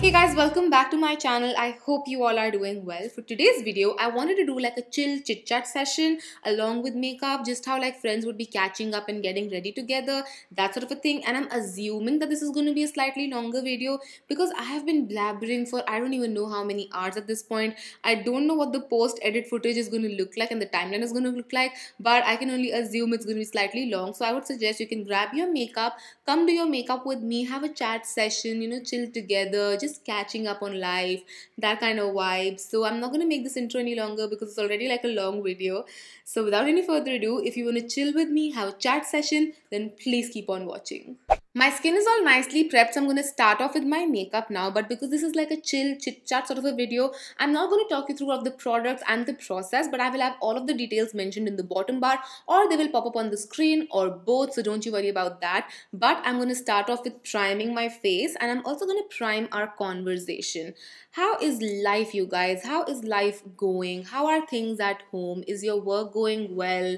Hey guys, welcome back to my channel. I hope you all are doing well. For today's video, I wanted to do like a chill chit chat session along with makeup, just how like friends would be catching up and getting ready together, that sort of a thing. And I'm assuming that this is going to be a slightly longer video because I have been blabbering for I don't even know how many hours at this point. I don't know what the post edit footage is going to look like and the timeline is going to look like, but I can only assume it's going to be slightly long. So I would suggest you can grab your makeup, come do your makeup with me, have a chat session, chill together, just catching up on life, that kind of vibe. So I'm not going to make this intro any longer because it's already like a long video. So without any further ado, if you want to chill with me, have a chat session, then please keep on watching. My skin is all nicely prepped, so I'm going to start off with my makeup now. But because this is like a chill chit chat sort of a video, I'm not going to talk you through all of the products and the process, but I will have all of the details mentioned in the bottom bar, or they will pop up on the screen, or both, so don't you worry about that. But I'm going to start off with priming my face, and I'm also going to prime our conversation. How is life, you guys? How is life going? How are things at home? Is your work going well?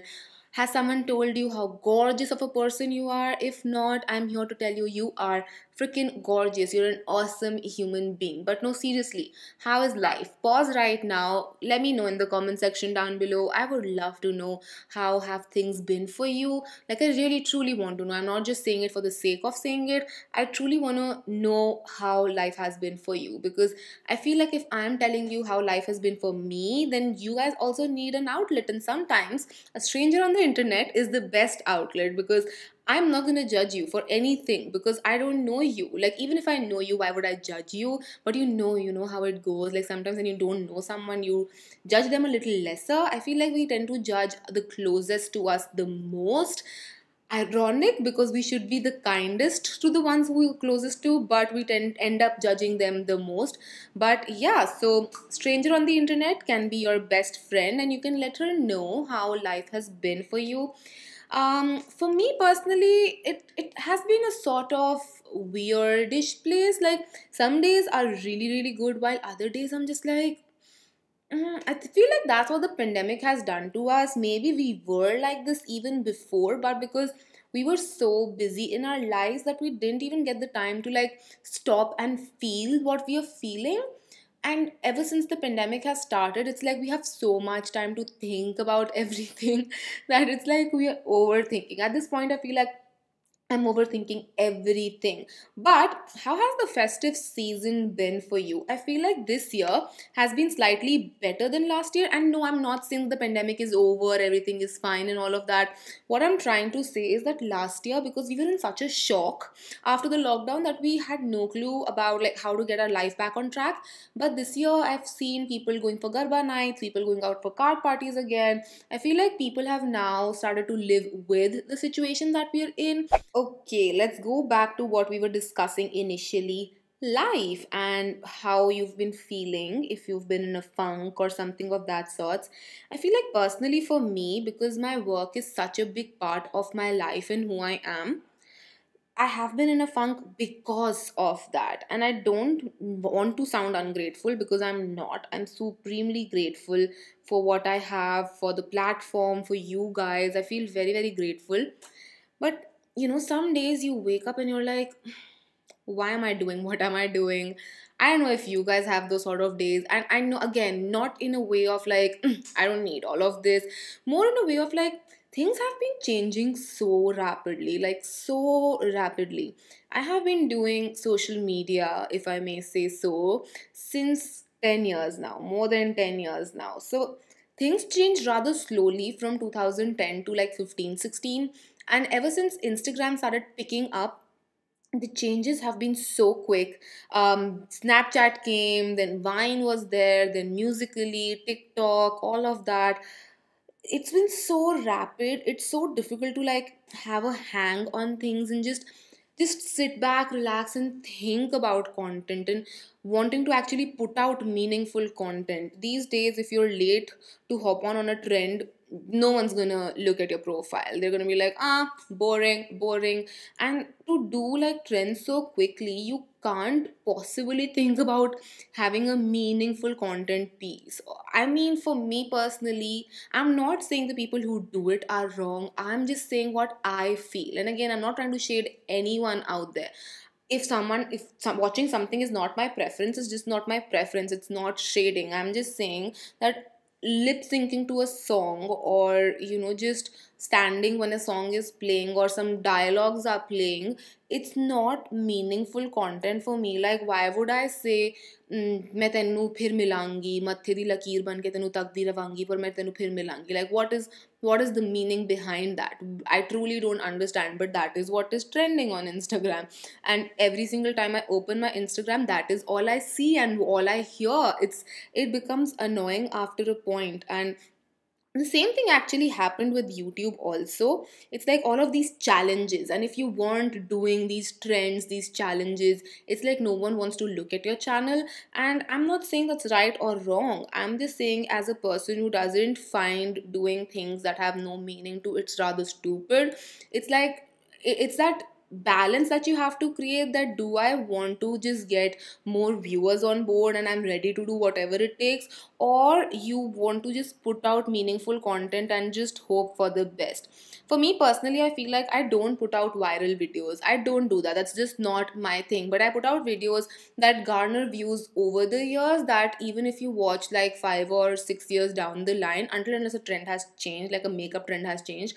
Has someone told you how gorgeous of a person you are? If not, I'm here to tell you, you are freaking gorgeous. You're an awesome human being. But no, seriously, how is life? Pause right now. Let me know in the comment section down below. I would love to know how have things been for you. Like, I really truly want to know. I'm not just saying it for the sake of saying it. I truly want to know how life has been for you, because I feel like if I'm telling you how life has been for me, then you guys also need an outlet. And sometimes a stranger on the internet is the best outlet, because I'm not gonna judge you for anything because I don't know you. Like, even if I know you, why would I judge you? But you know how it goes. Like, sometimes when you don't know someone, you judge them a little lesser. I feel like we tend to judge the closest to us the most. Ironic, because we should be the kindest to the ones who are closest to, but we end up judging them the most. But yeah, so stranger on the internet can be your best friend, and you can let her know how life has been for you. For me personally, it has been a sort of weirdish place. Like, some days are really really good, while other days I'm just like, I feel like that's what the pandemic has done to us. Maybe we were like this even before, but because we were so busy in our lives that we didn't even get the time to like stop and feel what we are feeling. And ever since the pandemic has started, it's like we have so much time to think about everything that it's like we are overthinking. At this point, I feel like I'm overthinking everything. But how has the festive season been for you? I feel like this year has been slightly better than last year. And no, I'm not saying the pandemic is over, everything is fine and all of that. What I'm trying to say is that last year, because we were in such a shock after the lockdown, that we had no clue about like how to get our life back on track. But this year, I've seen people going for Garba nights, people going out for card parties again. I feel like people have now started to live with the situation that we're in. Okay, let's go back to what we were discussing initially. Life and how you've been feeling, if you've been in a funk or something of that sort. I feel like personally for me, because my work is such a big part of my life and who I am, I have been in a funk because of that. And I don't want to sound ungrateful, because I'm not. I'm supremely grateful for what I have, for the platform, for you guys. I feel very, very grateful. But some days you wake up and you're like, why am I doing? What am I doing? I don't know if you guys have those sort of days. And I know, again, not in a way of like, I don't need all of this. More in a way of like, things have been changing so rapidly, like so rapidly. I have been doing social media, if I may say so, since 10 years now, more than 10 years now. So things changed rather slowly from 2010 to like 15, 16. And ever since Instagram started picking up, the changes have been so quick. Snapchat came, then Vine was there, then Musically, TikTok, all of that. It's been so rapid. It's so difficult to like have a hang on things and just sit back, relax, and think about content and wanting to actually put out meaningful content. These days, if you're late to hop on a trend, no one's gonna look at your profile. They're gonna be like, boring, boring. And to do like trends so quickly, you can't possibly think about having a meaningful content piece. I mean, for me personally, I'm not saying the people who do it are wrong. I'm just saying what I feel. And again, I'm not trying to shade anyone out there. watching something is not my preference, it's just not my preference. It's not shading. I'm just saying that lip syncing to a song, or just standing when a song is playing or some dialogues are playing, it's not meaningful content for me. Like, why would I say मैं तेनू फिर मिलांगी मत्थे दी लकीर बन के तेनू तकदी रवांगी पर मैं तेनू फिर मिलांगी? Like, what is the meaning behind that? I truly don't understand, but that is what is trending on Instagram. And every single time I open my Instagram, that is all I see and all I hear. It becomes annoying after a point. And the same thing actually happened with YouTube also. It's like all of these challenges, and if you weren't doing these trends, these challenges, it's like no one wants to look at your channel. And I'm not saying that's right or wrong. I'm just saying, as a person who doesn't find doing things that have no meaning to, it's rather stupid. It's like it's that balance that you have to create, that do I want to just get more viewers on board and I'm ready to do whatever it takes, or you want to just put out meaningful content and just hope for the best. For me personally, I feel like I don't put out viral videos. I don't do that. That's just not my thing. But I put out videos that garner views over the years, that even if you watch like 5 or 6 years down the line, until unless a trend has changed, like a makeup trend has changed,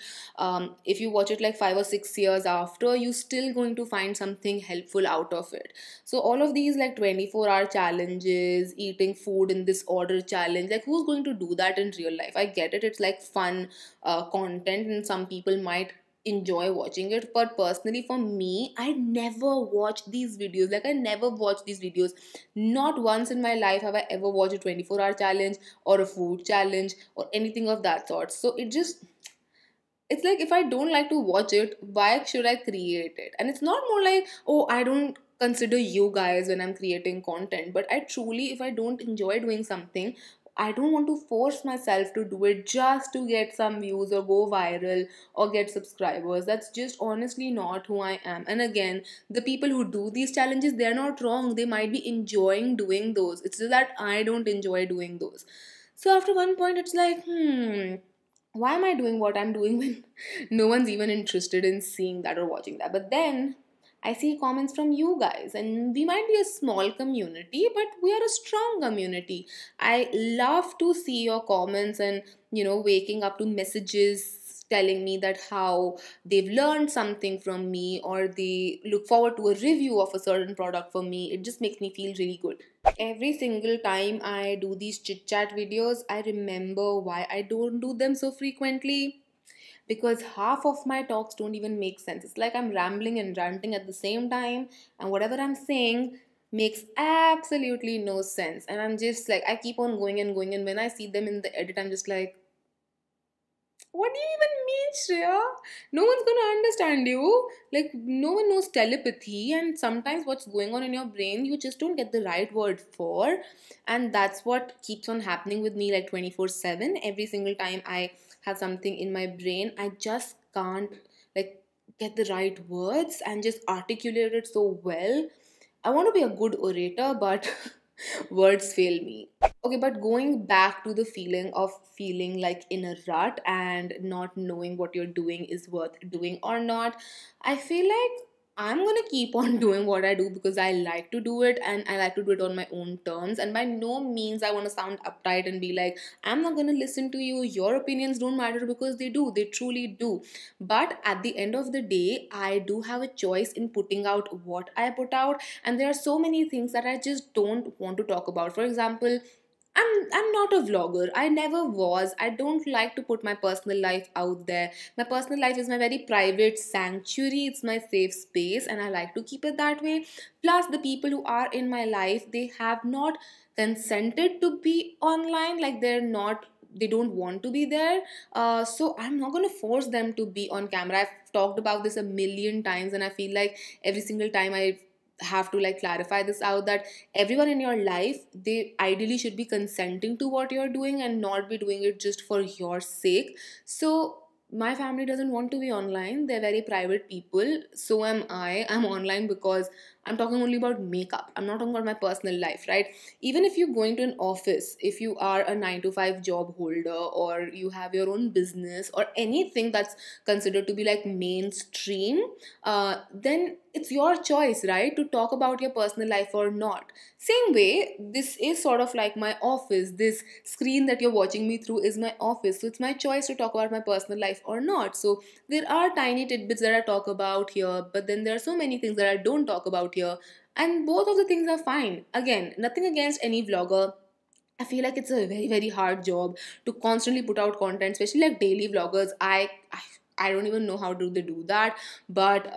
if you watch it like 5 or 6 years after, you still going to find something helpful out of it. So all of these like 24-hour challenges, eating food in this order challenge, like who's going to do that in real life? I get it, it's like fun content and some people might enjoy watching it, but personally for me, I never watch these videos. Like, I never watch these videos. Not once in my life have I ever watched a 24-hour challenge or a food challenge or anything of that sort. So it's like, if I don't like to watch it, why should I create it? And it's not more like, oh, I don't consider you guys when I'm creating content, but I truly, if I don't enjoy doing something, I don't want to force myself to do it just to get some views or go viral or get subscribers. That's just honestly not who I am. And again, the people who do these challenges, they're not wrong. They might be enjoying doing those. It's just that I don't enjoy doing those. So after one point, it's like, why am I doing what I'm doing when no one's even interested in seeing that or watching that? But then I see comments from you guys, and we might be a small community, but we are a strong community. I love to see your comments and, waking up to messages telling me that how they've learned something from me, or they look forward to a review of a certain product from me. It just makes me feel really good. Every single time I do these chit chat videos, I remember why I don't do them so frequently, because half of my talks don't even make sense. It's like I'm rambling and ranting at the same time, and whatever I'm saying makes absolutely no sense. And I'm just like, I keep on going and going, and when I see them in the edit, I'm just like, what do you even mean, Shreya? No one's gonna understand you. Like, no one knows telepathy, and sometimes what's going on in your brain, you just don't get the right word for. And that's what keeps on happening with me, like 24/7. Every single time I have something in my brain, I just can't like get the right words and just articulate it so well. I want to be a good orator, but words fail me. Okay, but going back to the feeling of feeling like in a rut and not knowing what you're doing is worth doing or not, I feel like I'm gonna keep on doing what I do because I like to do it, and I like to do it on my own terms. And by no means I want to sound uptight and be like, I'm not gonna listen to you, your opinions don't matter, because they do, they truly do. But at the end of the day, I do have a choice in putting out what I put out, and there are so many things that I just don't want to talk about. For example, I'm not a vlogger. I never was. I don't like to put my personal life out there. My personal life is my very private sanctuary. It's my safe space, and I like to keep it that way. Plus, the people who are in my life, they have not consented to be online. Like, they don't want to be there. So I'm not gonna force them to be on camera. I've talked about this a million times, and I feel like every single time I have to like clarify this out, that everyone in your life, they ideally should be consenting to what you're doing and not be doing it just for your sake. So my family doesn't want to be online. They're very private people. So am I. I'm online because I'm talking only about makeup. I'm not talking about my personal life, right? Even if you're going to an office, if you are a 9 to 5 job holder, or you have your own business, or anything that's considered to be like mainstream, then it's your choice, right, to talk about your personal life or not. Same way, this is sort of like my office. This screen that you're watching me through is my office. So it's my choice to talk about my personal life or not. So there are tiny tidbits that I talk about here, but then there are so many things that I don't talk about here. And both of the things are fine. Again, nothing against any vlogger. I feel like it's a very, very hard job to constantly put out content, especially like daily vloggers. I don't even know how do they do that, but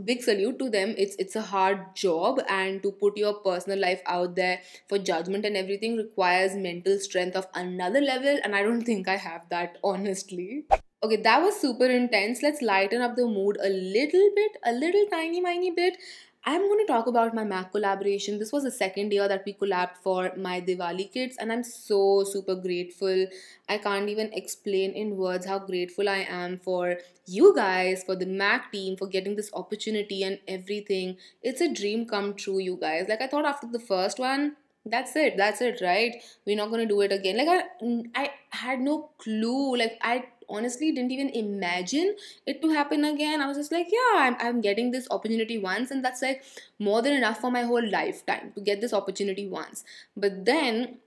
big salute to them. It's a hard job, and to put your personal life out there for judgment and everything requires mental strength of another level, and I don't think I have that, honestly. Okay, that was super intense. Let's lighten up the mood a little bit, a little tiny bit. I'm going to talk about my MAC collaboration. This was the second year that we collabed for my Diwali kits, and I'm so super grateful. I can't even explain in words how grateful I am for you guys, for the MAC team, for getting this opportunity and everything. It's a dream come true, you guys. Like, I thought after the first one, that's it, right? We're not gonna do it again. Like, I had no clue. Like, I honestly didn't even imagine it to happen again. I was just like, yeah, I'm getting this opportunity once, and that's like more than enough for my whole lifetime to get this opportunity once. But then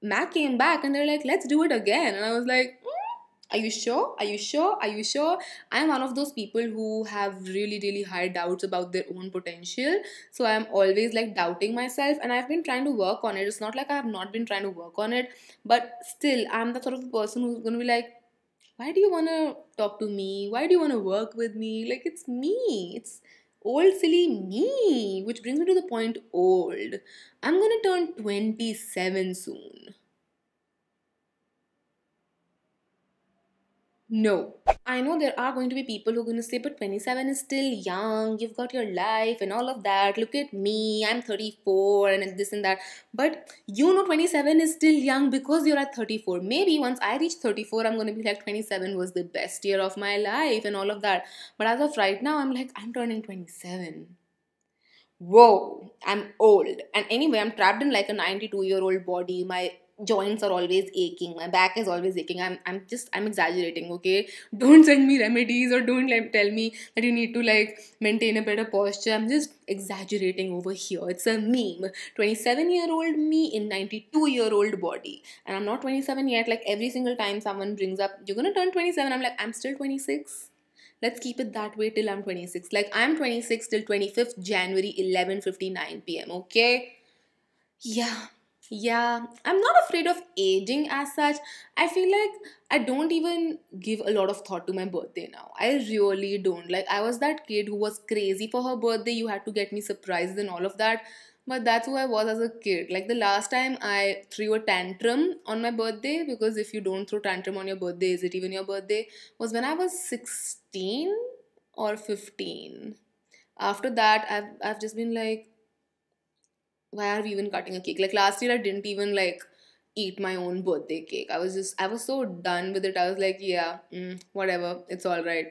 Mac came back and they're like, let's do it again. And I was like, are you sure? Are you sure? Are you sure? I'm one of those people who have really, really high doubts about their own potential. So I'm always like doubting myself, and I've been trying to work on it. It's not like I have not been trying to work on it, but still, I'm the sort of person who's gonna be like, why do you wanna talk to me? Why do you wanna work with me? Like, it's me. It's old silly me. Which brings me to the point old. I'm gonna turn 27 soon. No. I know there are going to be people who are going to say, but 27 is still young, you've got your life and all of that. Look at me, I'm 34 and this and that. But you know, 27 is still young because you're at 34. Maybe once I reach 34, I'm going to be like, 27 was the best year of my life and all of that. But as of right now, I'm like, I'm turning 27. Whoa, I'm old. And anyway, I'm trapped in like a 92-year-old body. My joints are always aching. My back is always aching. I'm exaggerating, okay? Don't send me remedies, or don't like tell me that you need to like maintain a better posture. I'm just exaggerating over here. It's a meme. 27-year-old me in 92-year-old body. And I'm not 27 yet. Like, every single time someone brings up, you're gonna turn 27, I'm like, I'm still 26. Let's keep it that way till I'm 26. Like, I'm 26 till 25th January, 11:59 p.m. Okay? Yeah. Yeah. I'm not afraid of aging as such. I feel like I don't even give a lot of thought to my birthday now. I really don't. Like, I was that kid who was crazy for her birthday. You had to get me surprises and all of that. But that's who I was as a kid. Like, the last time I threw a tantrum on my birthday, because if you don't throw tantrum on your birthday, is it even your birthday? Was when I was 16 or 15. After that, I've just been like, why are we even cutting a cake? Like, last year, I didn't even like eat my own birthday cake. I was so done with it. I was like, yeah, whatever, it's all right.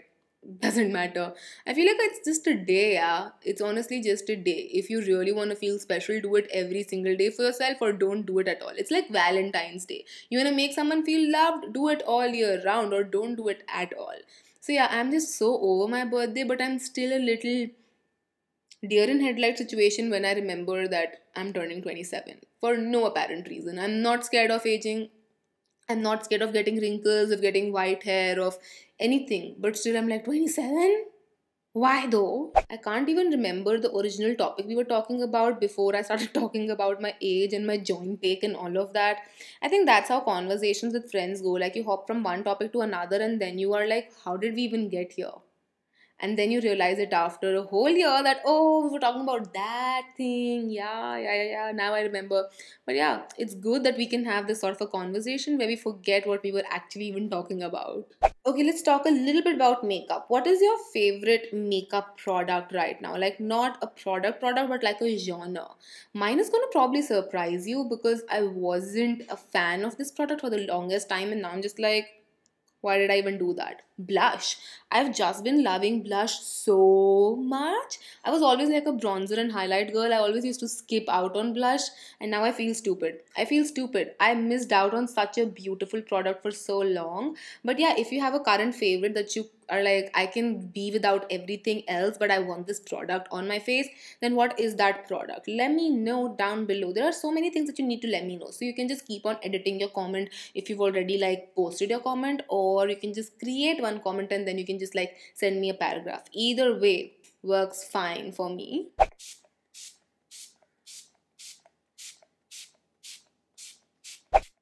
Doesn't matter. I feel like it's just a day, yeah. It's honestly just a day. If you really want to feel special, do it every single day for yourself, or don't do it at all. It's like Valentine's Day. You want to make someone feel loved, do it all year round, or don't do it at all. So, yeah, I'm just so over my birthday, but I'm still a little deer in headlight situation when I remember that I'm turning 27 for no apparent reason. I'm not scared of aging. I'm not scared of getting wrinkles, of getting white hair, of anything. But still, I'm like, 27? Why though? I can't even remember the original topic we were talking about before I started talking about my age and my joint ache and all of that. I think that's how conversations with friends go. Like, you hop from one topic to another, and then you are like, how did we even get here? And then you realize it after a whole year that, oh, we were talking about that thing. Yeah. Now I remember. But yeah, it's good that we can have this sort of a conversation where we forget what we were actually even talking about. Okay, let's talk a little bit about makeup. What is your favorite makeup product right now? Like, not a product, but like a genre. Mine is gonna probably surprise you, because I wasn't a fan of this product for the longest time, and now I'm just like, why did I even do that? blush. I've just been loving blush so much. I was always like a bronzer and highlight girl. I always used to skip out on blush, and now I feel stupid. I feel stupid. I missed out on such a beautiful product for so long. But yeah, if you have a current favorite that you are like, I can be without everything else, but I want this product on my face, then what is that product? Let me know down below. There are so many things that you need to let me know. So you can just keep on editing your comment if you've already like posted your comment, or you can just create one comment and then you can just like send me a paragraph. Either way works fine for me.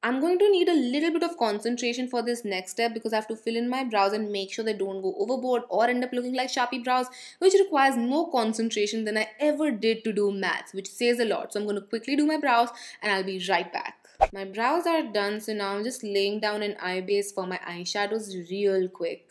I'm going to need a little bit of concentration for this next step because I have to fill in my brows and make sure they don't go overboard or end up looking like Sharpie brows, which requires more concentration than I ever did to do maths, which says a lot. So I'm going to quickly do my brows and I'll be right back. My brows are done, so now I'm just laying down an eye base for my eyeshadows real quick.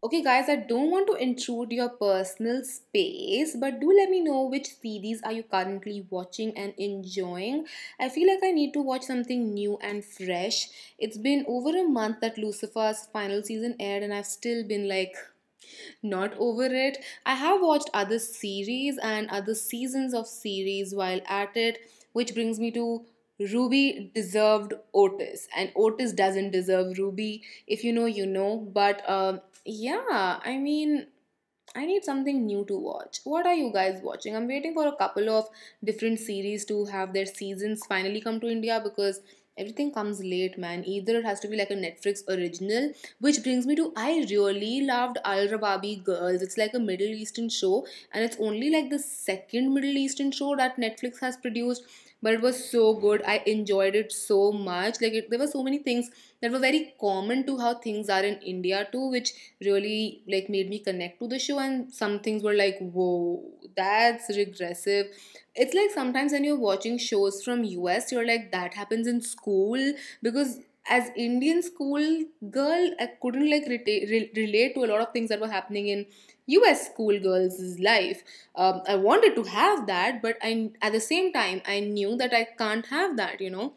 Okay guys, I don't want to intrude your personal space, but do let me know which series are you currently watching and enjoying. I feel like I need to watch something new and fresh. It's been over a month that Lucifer's final season aired and I've still been like not over it. I have watched other series and other seasons of series while at it, which brings me to Ruby deserved Otis, and Otis doesn't deserve Ruby. If you know, you know. But yeah, I mean, I need something new to watch. What are you guys watching? I'm waiting for a couple of different series to have their seasons finally come to India because everything comes late, man. Either it has to be like a Netflix original, which brings me to I really loved Al Rawabi Girls. It's like a Middle Eastern show, and it's only like the second Middle Eastern show that Netflix has produced, but it was so good. I enjoyed it so much. Like there were so many things that were very common to how things are in India too, which really like made me connect to the show. And some things were like, whoa, that's regressive. It's like sometimes when you're watching shows from US, you're like, that happens in school, because as Indian school girl, I couldn't like relate to a lot of things that were happening in US schoolgirls' life. I wanted to have that, but at the same time I knew that I can't have that, you know.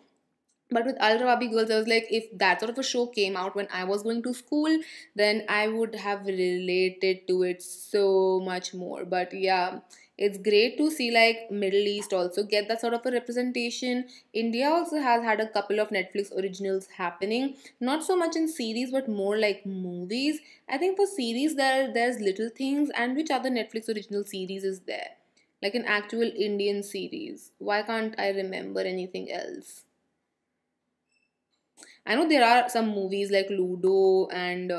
But with Al Rawabi Girls, I was like, if that sort of a show came out when I was going to school, then I would have related to it so much more. But yeah, it's great to see like Middle East also get that sort of a representation. India also has had a couple of Netflix originals happening, not so much in series, but more like movies. I think for series there's Little Things, and which other Netflix original series is there? Like an actual Indian series. Why can't I remember anything else? I know there are some movies like Ludo and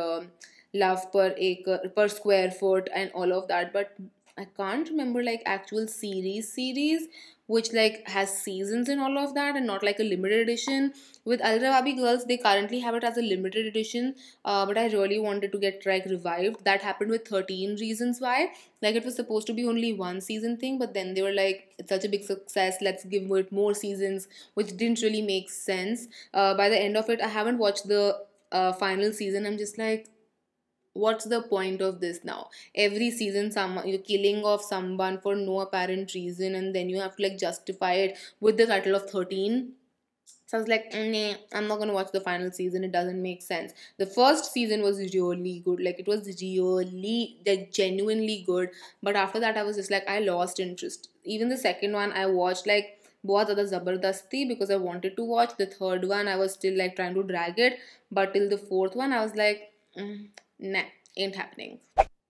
Love per Acre, per Square Foot, and all of that, but I can't remember like actual series which like has seasons and all of that, and not like a limited edition. With Al Rawabi Girls, they currently have it as a limited edition, but I really wanted to get like revived. That happened with 13 Reasons Why. Like it was supposed to be only one season thing, but then they were like, it's such a big success, let's give it more seasons, which didn't really make sense. By the end of it, I haven't watched the final season. I'm just like, what's the point of this now? Every season someone, you're killing off someone for no apparent reason, and then you have to like justify it with the title of 13. So I was like, nah, I'm not gonna watch the final season. It doesn't make sense. The first season was really good. Like it was really like genuinely good. But after that, I was just like, I lost interest. Even the second one, I watched like बहुत ज़्यादा ज़बरदस्ती because I wanted to watch. The third one, I was still like trying to drag it. But till the fourth one, I was like, nah, ain't happening.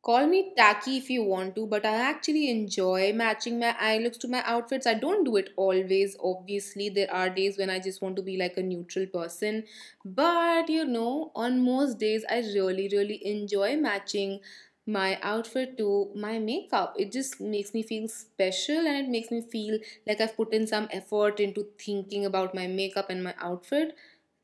Call me tacky if you want to, but I actually enjoy matching my eye looks to my outfits. I don't do it always, obviously. There are days when I just want to be like a neutral person. But you know, on most days, I really enjoy matching my outfit to my makeup. It just makes me feel special, and it makes me feel like I've put in some effort into thinking about my makeup and my outfit.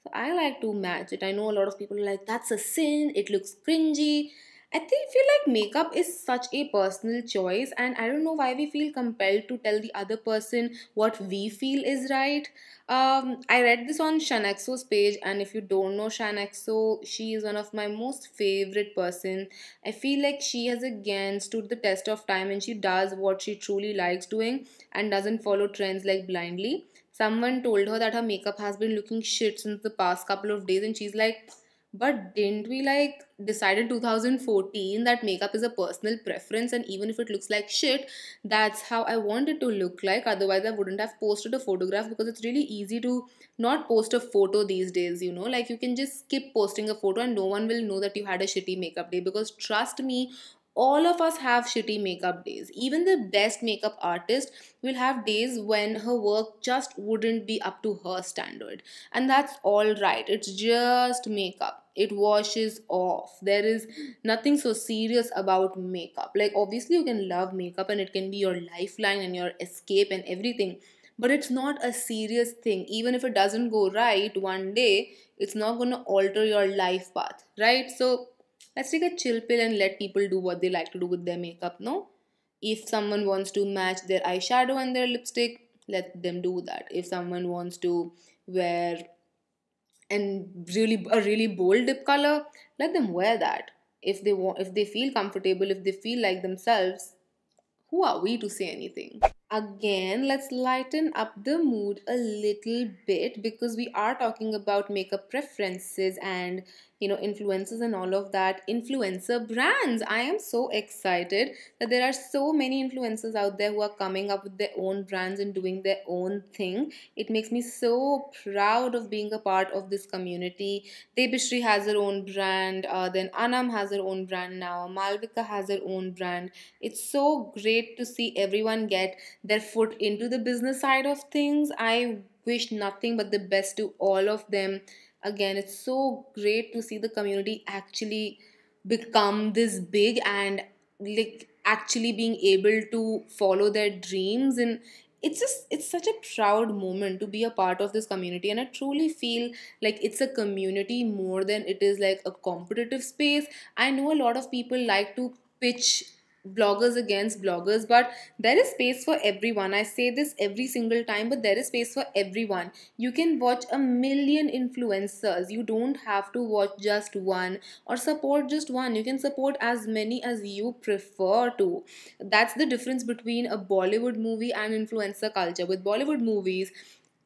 So I like to match it. I know a lot of people are like, that's a sin, it looks cringy. Feel like makeup is such a personal choice, and I don't know why we feel compelled to tell the other person what we feel is right. I read this on Shanexo's page, and if you don't know Shanexo, she is one of my most favorite person. I feel like she has again stood the test of time, and she does what she truly likes doing and doesn't follow trends like blindly. Someone told her that her makeup has been looking shit since the past couple of days, and she's like, But didn't we like decide in 2014 that makeup is a personal preference, and even if it looks like shit, that's how I want it to look like. Otherwise, I wouldn't have posted a photograph, because it's really easy to not post a photo these days, you know? Like, you can just skip posting a photo and no one will know that you had a shitty makeup day, because trust me, all of us have shitty makeup days. Even the best makeup artist will have days when her work just wouldn't be up to her standard. And that's all right. It's just makeup. It washes off. There is nothing so serious about makeup. Like, obviously, you can love makeup and it can be your lifeline and your escape and everything. But it's not a serious thing. Even if it doesn't go right one day, it's not going to alter your life path, right? So, let's take a chill pill and let people do what they like to do with their makeup, no? If someone wants to match their eyeshadow and their lipstick, let them do that. If someone wants to wear a really bold lip color, let them wear that. If they feel comfortable, if they feel like themselves, who are we to say anything? Again, let's lighten up the mood a little bit, because we are talking about makeup preferences and, influencers and all of that. Influencer brands. I am so excited that there are so many influencers out there who are coming up with their own brands and doing their own thing. It makes me so proud of being a part of this community. Debishri has her own brand, then Anam has her own brand now, Malvika has her own brand. It's so great to see everyone get their foot into the business side of things. I wish nothing but the best to all of them. Again, it's so great to see the community actually become this big and like actually being able to follow their dreams. And it's such a proud moment to be a part of this community, and I truly feel like it's a community more than it is like a competitive space. I know a lot of people like to pitch bloggers against bloggers, but there is space for everyone. I say this every single time, but there is space for everyone. You can watch a million influencers. You don't have to watch just one or support just one. You can support as many as you prefer to. That's the difference between a Bollywood movie and influencer culture. With Bollywood movies,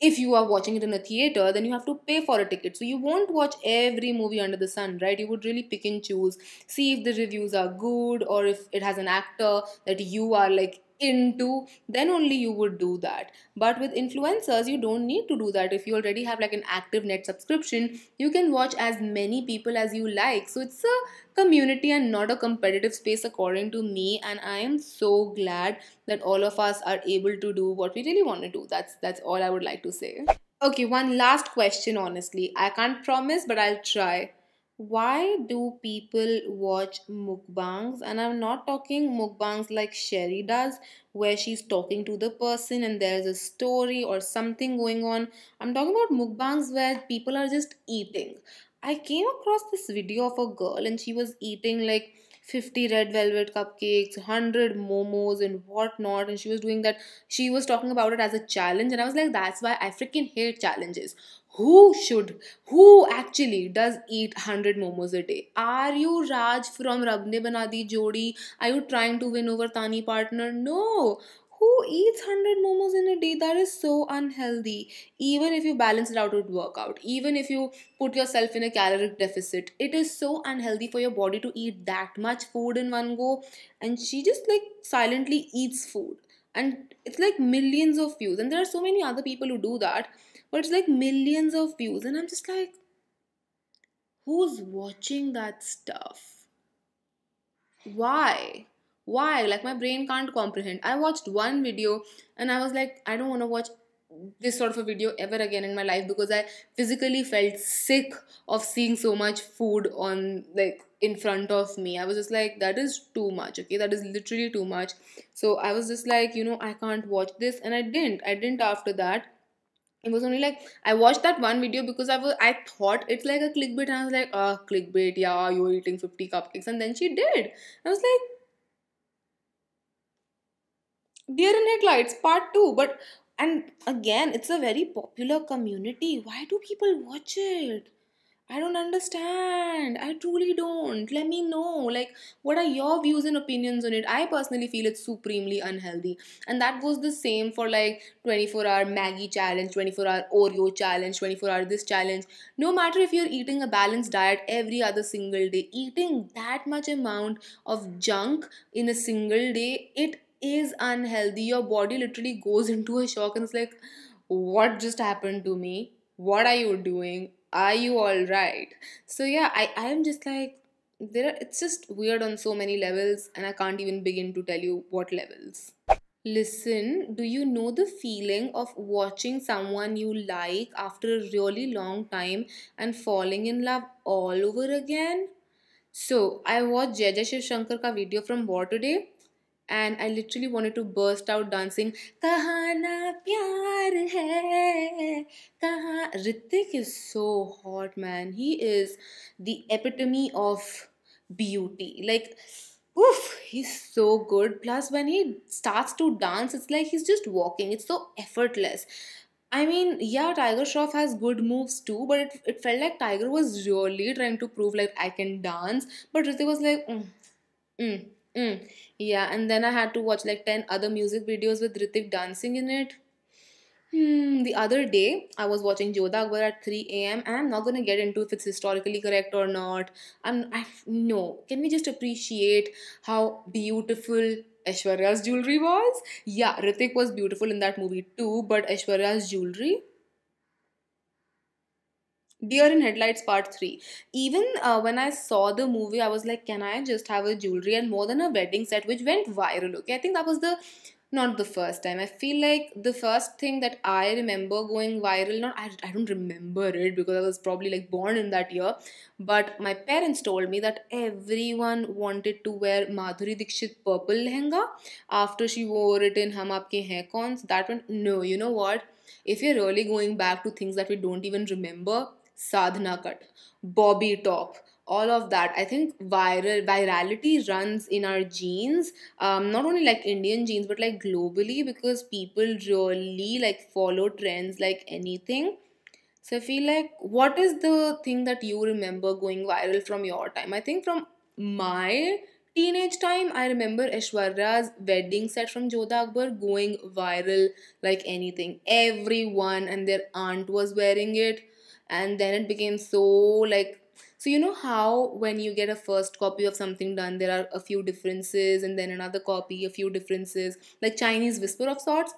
if you are watching it in a theater, then you have to pay for a ticket. So you won't watch every movie under the sun, right? You would really pick and choose, see if the reviews are good or if it has an actor that you are like into, then only you would do that. But with influencers, you don't need to do that. If you already have like an active net subscription, you can watch as many people as you like. So it's a community and not a competitive space, according to me. And I am so glad that all of us are able to do what we really want to do. That's all I would like to say. Okay, one last question, honestly. I can't promise, but I'll try. Why do people watch mukbangs? And I'm not talking mukbangs like Sherry does, where she's talking to the person and there's a story or something going on. I'm talking about mukbangs where people are just eating. I came across this video of a girl and she was eating like 50 red velvet cupcakes, 100 momos, and whatnot. And she was doing that. She was talking about it as a challenge. And I was like, that's why I freaking hate challenges. Who actually does eat 100 momos a day? Are you Raj from Rab Ne Bana Di Jodi? Are you trying to win over Tani partner? No. Who eats 100 momos in a day? That is so unhealthy. Even if you balance it out with workout, even if you put yourself in a caloric deficit, it is so unhealthy for your body to eat that much food in one go. And she just like silently eats food. And it's like millions of views. And there are so many other people who do that, but it's like millions of views. And I'm just like, who's watching that stuff? Why? Why? Like, my brain can't comprehend. I watched one video and I was like, I don't want to watch this sort of a video ever again in my life, because I physically felt sick of seeing so much food on like in front of me. I was just like, that is too much. Okay, that is literally too much. So I was just like, I can't watch this, and I didn't after that. It was only like I watched that one video because I thought it's like a clickbait, and I was like, clickbait, yeah, you're eating 50 cupcakes. And then she did. I was like, Deer in Headlights Part 2. But and again, it's a very popular community. Why do people watch it? I don't understand. I truly don't. Let me know. Like, what are your views and opinions on it? I personally feel it's supremely unhealthy. And that goes the same for like 24-hour Maggie challenge, 24-hour Oreo challenge, 24-hour this challenge. No matter if you're eating a balanced diet every other single day, eating that much amount of junk in a single day, it is unhealthy. Your body literally goes into a shock and it's like, what just happened to me? What are you doing? Are you all right? So yeah, I am just like, there are, it's just weird on so many levels, and I can't even begin to tell you what levels. Listen, do you know the feeling of watching someone you like after a really long time and falling in love all over again? So I watched Jai Shiv Shankar ka video from War today, and I literally wanted to burst out dancing. Kahana pyar hai, kaha. Ritik is so hot, man. He is the epitome of beauty. Like, oof, he's so good. Plus, when he starts to dance, it's like he's just walking. It's so effortless. I mean, yeah, Tiger Shroff has good moves too, but it felt like Tiger was really trying to prove like I can dance. But Ritik was like, mm, mm. Yeah, and then I had to watch like 10 other music videos with Ritik dancing in it. The other day, I was watching Jodha Akbar at 3 a.m. and I'm not gonna get into if it's historically correct or not. No. Can we just appreciate how beautiful Aishwarya's jewelry was? Yeah, Ritik was beautiful in that movie too, but Aishwarya's jewelry, Deer in Headlights Part 3. Even when I saw the movie, I was like, can I just have a jewelry and more than a wedding set, which went viral? Okay, I think that was the not the first time. I feel like the first thing that I remember going viral, I don't remember it because I was probably like born in that year, but my parents told me that everyone wanted to wear Madhuri Dixit purple lehenga after she wore it in Hum Aapke Hain Kaun. That one, no, you know what? If you're really going back to things that we don't even remember, sadhana cut, bobby top, all of that. I think virality runs in our genes, not only like Indian genes but like globally, because people really like follow trends like anything. So I feel like, what is the thing that you remember going viral from your time? I think from my teenage time, I remember Aishwarya's wedding set from Jodha Akbar going viral like anything. Everyone and their aunt was wearing it, and then it became so like, so you know how when you get a first copy of something done, there are a few differences, and then another copy, a few differences, like Chinese whisper of sorts.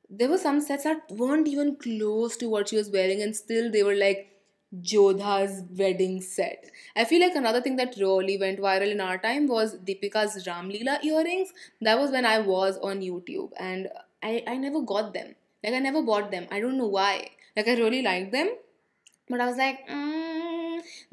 There were some sets that weren't even close to what she was wearing, and still they were like Jodha's wedding set. I feel like another thing that really went viral in our time was Deepika's Ramlila earrings. That was when I was on YouTube, and I never got them. Like, I never bought them. I don't know why. Like, I really liked them, but I was like,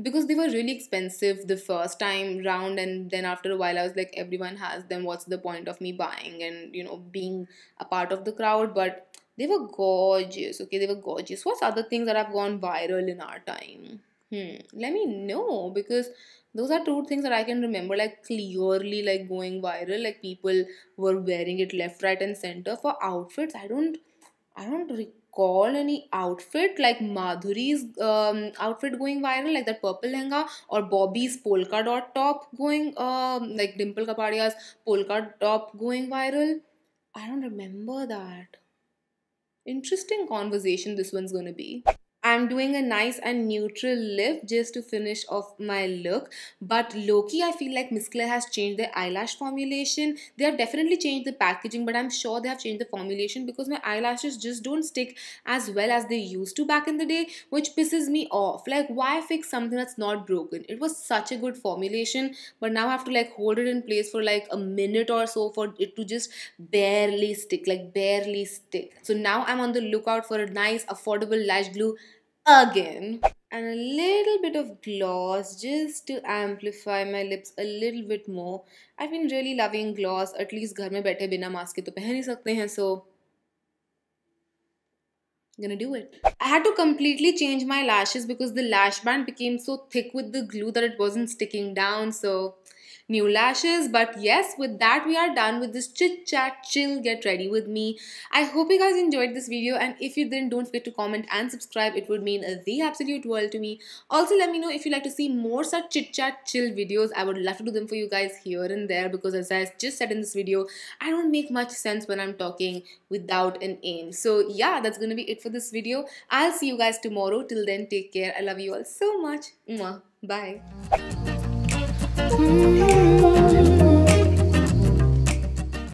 because they were really expensive the first time round, and then after a while, I was like, everyone has them. What's the point of me buying and being a part of the crowd? But they were gorgeous. Okay, they were gorgeous. What's other things that have gone viral in our time? Let me know, because those are two things that I can remember like clearly, like going viral. Like people were wearing it left, right, and center. For outfits, I don't recall any outfit like Madhuri's outfit going viral, like that purple lehenga, or Bobby's polka dot top going, like Dimple Kapadia's polka top going viral. I don't remember that. Interesting conversation this one's gonna be. I'm doing a nice and neutral lip just to finish off my look. But Loki, I feel like Miss Claire has changed their eyelash formulation. They have definitely changed the packaging, but I'm sure they have changed the formulation because my eyelashes just don't stick as well as they used to back in the day, which pisses me off. Like, why fix something that's not broken? It was such a good formulation, but now I have to like hold it in place for like a minute or so for it to just barely stick, like barely stick. So now I'm on the lookout for a nice, affordable lash glue again, and a little bit of gloss just to amplify my lips a little bit more. I've been really loving gloss. At least घर में बैठे बिना mask के तो पहन ही सकते हैं, so gonna do it. I had to completely change my lashes because the lash band became so thick with the glue that it wasn't sticking down. So new lashes. But yes, with that we are done with this chit chat chill get ready with me. I hope you guys enjoyed this video, and if you didn't, don't forget to comment and subscribe. It would mean the absolute world to me. Also, let me know if you'd like to see more such chit chat chill videos. I would love to do them for you guys here and there, because as I just said in this video, I don't make much sense when I'm talking without an aim. So yeah, that's gonna be it for this video. I'll see you guys tomorrow. Till then, take care. I love you all so much. Mwah. Bye.